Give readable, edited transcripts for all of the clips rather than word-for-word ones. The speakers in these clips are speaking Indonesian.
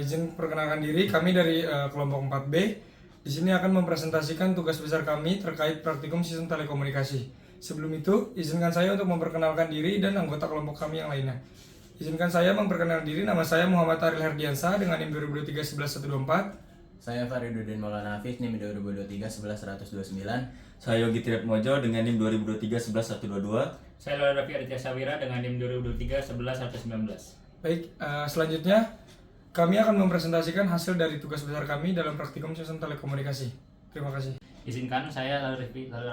Izin perkenalkan diri, kami dari kelompok 4B. Di sini akan mempresentasikan tugas besar kami terkait praktikum sistem telekomunikasi. Sebelum itu, izinkan saya untuk memperkenalkan diri dan anggota kelompok kami yang lainnya. Izinkan saya memperkenalkan diri, nama saya Muhammad Aril Herdiansa dengan NIM 2023 11124. Saya Fariduddin Maulana Hafiz, NIM 2023 11129. Saya Yogi Triat Mojo dengan NIM 2023 11122. Saya Lola Raffi Aditya Sawira dengan NIM 2023 11119. Baik, selanjutnya kami akan mempresentasikan hasil dari tugas besar kami dalam praktikum sistem telekomunikasi. Terima kasih. Izinkan saya Lola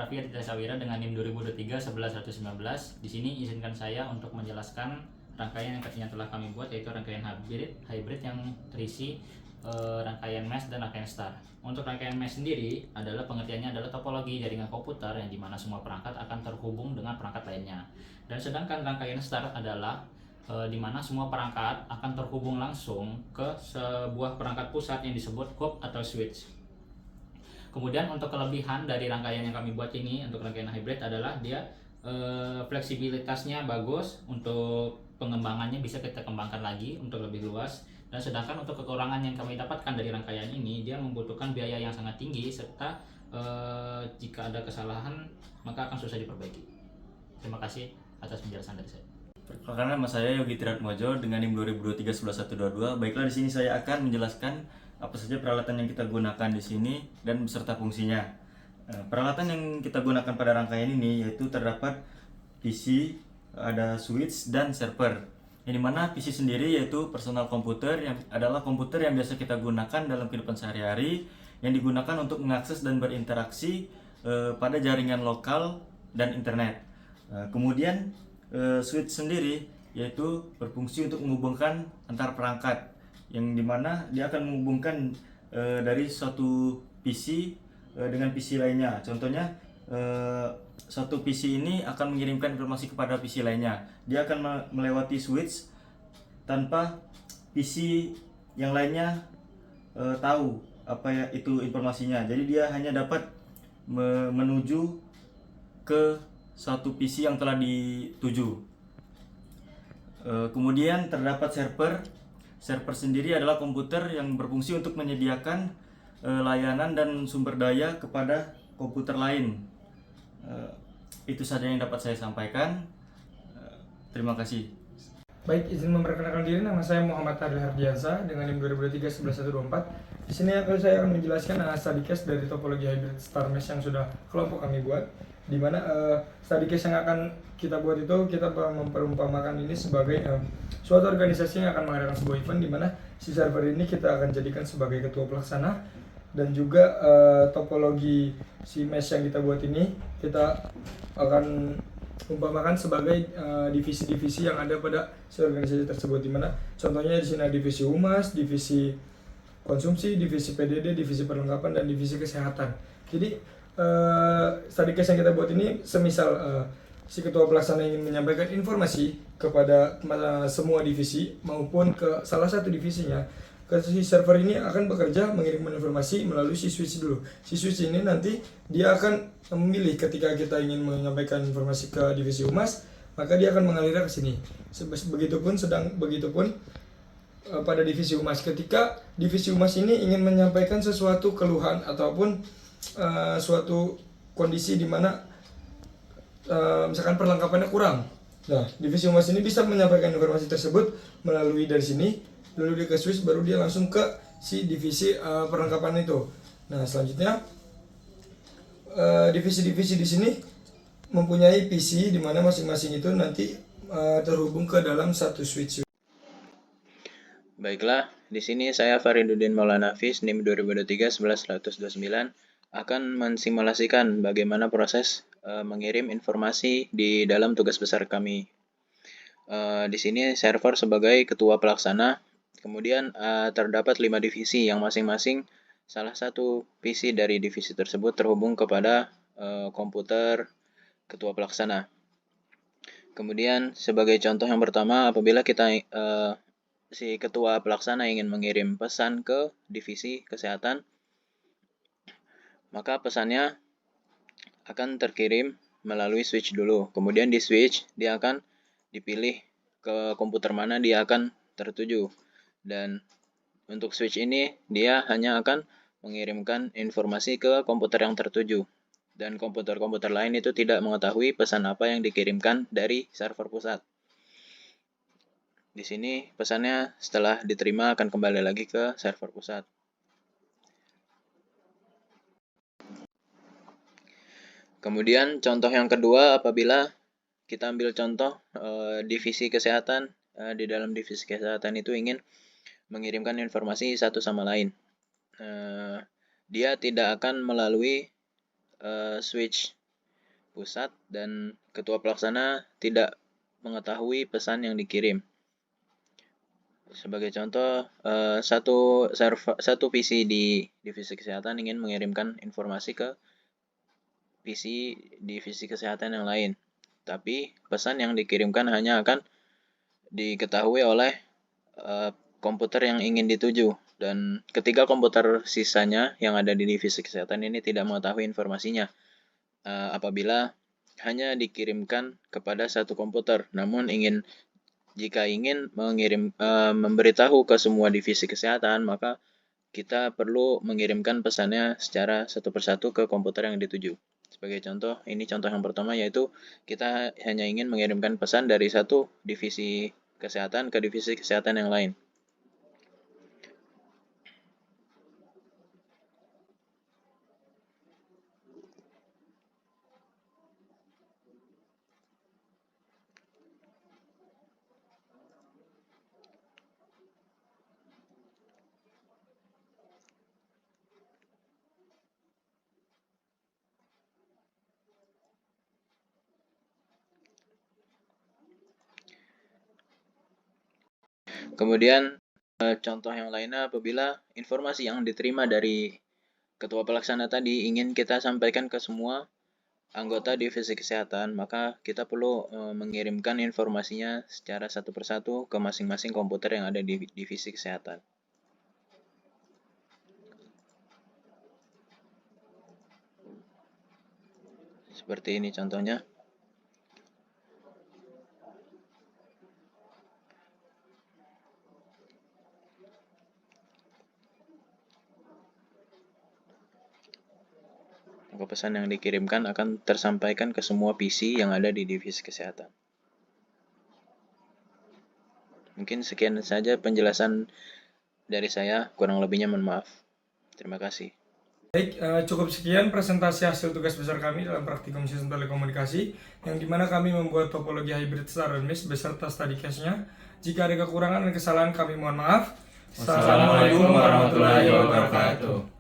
Raffi Aditya Sawira dengan NIM 2023 11119. Di sini izinkan saya untuk menjelaskan rangkaian yang telah kami buat, yaitu rangkaian hybrid yang terisi rangkaian mesh dan rangkaian star. Untuk rangkaian mesh sendiri adalah pengertiannya adalah topologi jaringan komputer yang dimana semua perangkat akan terhubung dengan perangkat lainnya. Dan sedangkan rangkaian star adalah di mana semua perangkat akan terhubung langsung ke sebuah perangkat pusat yang disebut hub atau switch. Kemudian untuk kelebihan dari rangkaian yang kami buat ini untuk rangkaian hybrid adalah dia fleksibilitasnya bagus, untuk pengembangannya bisa kita kembangkan lagi untuk lebih luas. Dan sedangkan untuk kekurangan yang kami dapatkan dari rangkaian ini, dia membutuhkan biaya yang sangat tinggi serta jika ada kesalahan maka akan susah diperbaiki. Terima kasih atas penjelasan dari saya. Perkenalkan, nama saya Yogi Triat Mojo dengan NIM 2023 11122. Baiklah, di sini saya akan menjelaskan apa saja peralatan yang kita gunakan di sini dan beserta fungsinya. Peralatan yang kita gunakan pada rangkaian ini yaitu terdapat PC, ada switch dan server. Yang dimana PC sendiri yaitu personal komputer, yang adalah komputer yang biasa kita gunakan dalam kehidupan sehari-hari, yang digunakan untuk mengakses dan berinteraksi pada jaringan lokal dan internet. Kemudian switch sendiri yaitu berfungsi untuk menghubungkan antar perangkat, yang dimana dia akan menghubungkan dari suatu PC dengan PC lainnya. Contohnya satu PC ini akan mengirimkan informasi kepada PC lainnya. Dia akan melewati switch tanpa PC yang lainnya tahu apa ya itu informasinya. Jadi dia hanya dapat menuju ke satu PC yang telah dituju. Kemudian terdapat server. Server sendiri adalah komputer yang berfungsi untuk menyediakan layanan dan sumber daya kepada komputer lain. Itu saja yang dapat saya sampaikan. Terima kasih. Baik, izin memperkenalkan diri, nama saya Muhammad Aril Herdiansa dengan NIM 2023 11124. Di sini saya akan menjelaskan study case dari topologi hybrid star mesh yang sudah kelompok kami buat. Di mana study case yang akan kita buat itu kita memperumpamakan ini sebagai suatu organisasi yang akan mengadakan sebuah event, di mana si server ini kita akan jadikan sebagai ketua pelaksana, dan juga topologi si mesh yang kita buat ini kita akan umpamakan sebagai divisi-divisi yang ada pada si organisasi tersebut, di mana contohnya di sini ada divisi humas, divisi konsumsi, divisi PDD, divisi perlengkapan, dan divisi kesehatan. Jadi study case yang kita buat ini semisal si ketua pelaksana ingin menyampaikan informasi kepada semua divisi maupun ke salah satu divisinya, ke si server ini akan bekerja mengirimkan informasi melalui si switch dulu. Si switch ini nanti dia akan memilih ketika kita ingin menyampaikan informasi ke divisi humas, maka dia akan mengalir ke sini. Begitupun pada divisi humas, ketika divisi humas ini ingin menyampaikan sesuatu keluhan ataupun suatu kondisi di mana misalkan perlengkapannya kurang. Nah, divisi humas ini bisa menyampaikan informasi tersebut melalui dari sini, lalu dia ke switch, baru dia langsung ke si divisi perlengkapan itu. Nah, selanjutnya divisi-divisi di sini mempunyai PC di mana masing-masing itu nanti terhubung ke dalam satu switch. Baiklah, di sini saya Fariduddin Maulana Hafiz, NIM 2023 11129 akan mensimulasikan bagaimana proses mengirim informasi di dalam tugas besar kami. Di sini server sebagai ketua pelaksana. Kemudian terdapat 5 divisi yang masing-masing salah satu PC dari divisi tersebut terhubung kepada komputer ketua pelaksana. Kemudian sebagai contoh yang pertama, apabila kita si ketua pelaksana ingin mengirim pesan ke divisi kesehatan, maka pesannya akan terkirim melalui switch dulu. Kemudian di switch dia akan dipilih ke komputer mana dia akan tertuju, dan Untuk switch ini, dia hanya akan mengirimkan informasi ke komputer yang tertuju. Dan komputer-komputer lain itu tidak mengetahui pesan apa yang dikirimkan dari server pusat. Di sini pesannya setelah diterima akan kembali lagi ke server pusat. Kemudian contoh yang kedua, apabila kita ambil contoh divisi kesehatan, di dalam divisi kesehatan itu ingin mengirimkan informasi satu sama lain. Dia tidak akan melalui switch pusat dan ketua pelaksana tidak mengetahui pesan yang dikirim. Sebagai contoh, satu PC di divisi kesehatan ingin mengirimkan informasi ke PC divisi kesehatan yang lain. Tapi pesan yang dikirimkan hanya akan diketahui oleh komputer yang ingin dituju. Dan ketiga komputer sisanya yang ada di divisi kesehatan ini tidak mengetahui informasinya. Apabila hanya dikirimkan kepada satu komputer, namun jika ingin memberitahu ke semua divisi kesehatan, maka kita perlu mengirimkan pesannya secara satu persatu ke komputer yang dituju. Sebagai contoh, ini contoh yang pertama, yaitu kita hanya ingin mengirimkan pesan dari satu divisi kesehatan ke divisi kesehatan yang lain. Kemudian contoh yang lainnya, apabila informasi yang diterima dari ketua pelaksana tadi ingin kita sampaikan ke semua anggota divisi kesehatan, maka kita perlu mengirimkan informasinya secara satu persatu ke masing-masing komputer yang ada di divisi kesehatan. Seperti ini contohnya. Maka pesan yang dikirimkan akan tersampaikan ke semua PC yang ada di divisi kesehatan. Mungkin sekian saja penjelasan dari saya, kurang lebihnya mohon maaf. Terima kasih. Baik, cukup sekian presentasi hasil tugas besar kami dalam praktikum sistem telekomunikasi, yang dimana kami membuat topologi hybrid star dan mesh beserta study case-nya. Jika ada kekurangan dan kesalahan kami mohon maaf. Wassalamualaikum warahmatullahi wabarakatuh.